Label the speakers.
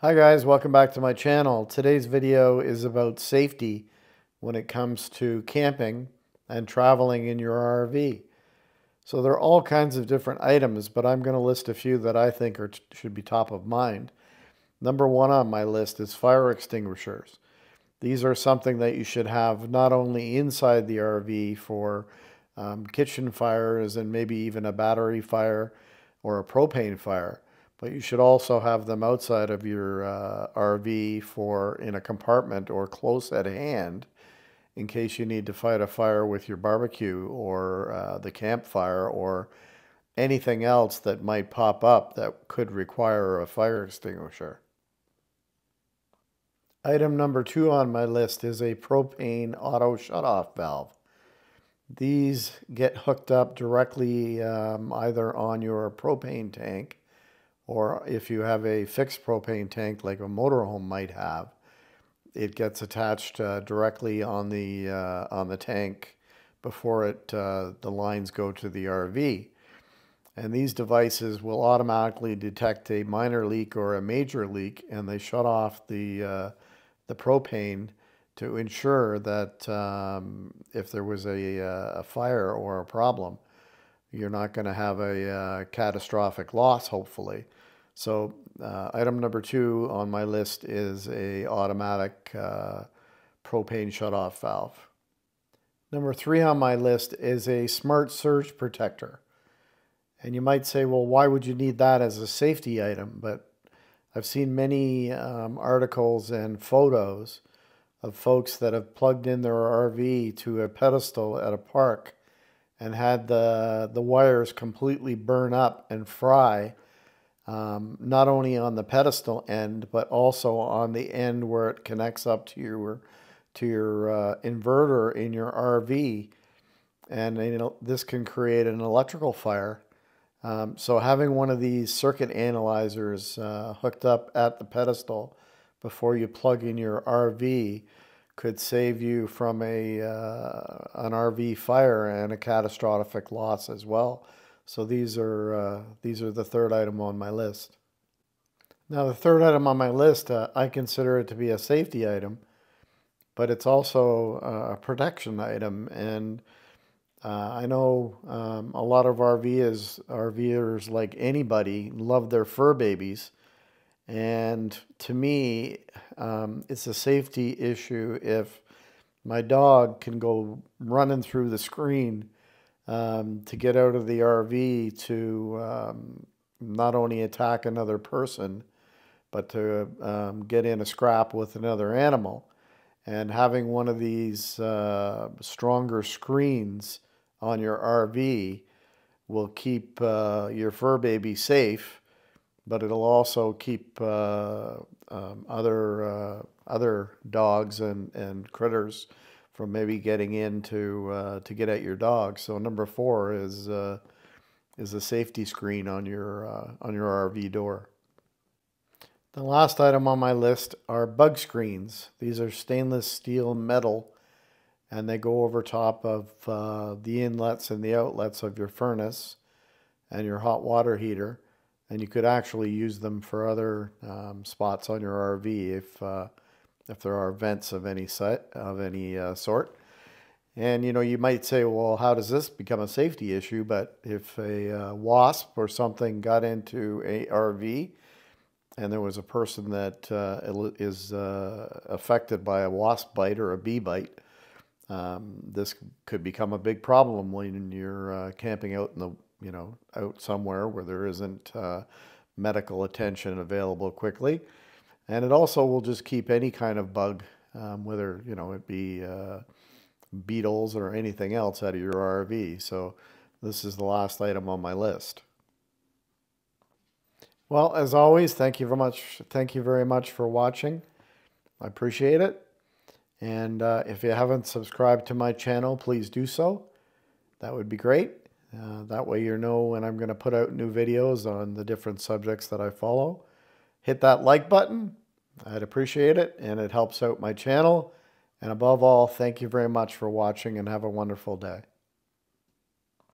Speaker 1: Hi guys, welcome back to my channel. Today's video is about safety when it comes to camping and traveling in your RV. So there are all kinds of different items, but I'm going to list a few that I think should be top of mind. Number one on my list is fire extinguishers. These are something that you should have not only inside the RV for kitchen fires and maybe even a battery fire or a propane fire, but you should also have them outside of your RV for in a compartment or close at hand in case you need to fight a fire with your barbecue or the campfire or anything else that might pop up that could require a fire extinguisher. Item number two on my list is a propane auto shutoff valve. These get hooked up directly either on your propane tank, or if you have a fixed propane tank like a motorhome might have, it gets attached directly on the tank before the lines go to the RV. And these devices will automatically detect a minor leak or a major leak, and they shut off the propane to ensure that if there was a fire or a problem, you're not going to have a catastrophic loss, hopefully. So item number two on my list is a automatic propane shutoff valve. Number three on my list is a smart surge protector. And you might say, well, why would you need that as a safety item? But I've seen many articles and photos of folks that have plugged in their RV to a pedestal at a park and had the wires completely burn up and fry, not only on the pedestal end, but also on the end where it connects up to your inverter in your RV. And this can create an electrical fire. So having one of these circuit analyzers hooked up at the pedestal before you plug in your RV could save you from an RV fire and a catastrophic loss as well. So these are the third item on my list. Now the third item on my list, I consider it to be a safety item, but it's also a protection item. And I know a lot of RVers, like anybody, love their fur babies. And to me, it's a safety issue if my dog can go running through the screen to get out of the RV to not only attack another person, but to get in a scrap with another animal. And having one of these stronger screens on your RV will keep your fur baby safe, but it'll also keep other dogs and critters from maybe getting in to get at your dog. So number four is a safety screen on your RV door. The last item on my list are bug screens. These are stainless steel metal, and they go over top of the inlets and the outlets of your furnace and your hot water heater. And you could actually use them for other spots on your RV if there are vents of any sort. And you might say, well, how does this become a safety issue? But if a wasp or something got into a RV and there was a person that is affected by a wasp bite or a bee bite, this could become a big problem when you're camping out in out somewhere where there isn't medical attention available quickly. And it also will just keep any kind of bug, whether, it be beetles or anything else, out of your RV. So this is the last item on my list. Well, as always, thank you very much. Thank you very much for watching. I appreciate it. And if you haven't subscribed to my channel, please do so. That would be great. That way you know when I'm going to put out new videos on the different subjects that I follow. Hit that like button. I'd appreciate it, and it helps out my channel. And above all, thank you very much for watching, and have a wonderful day.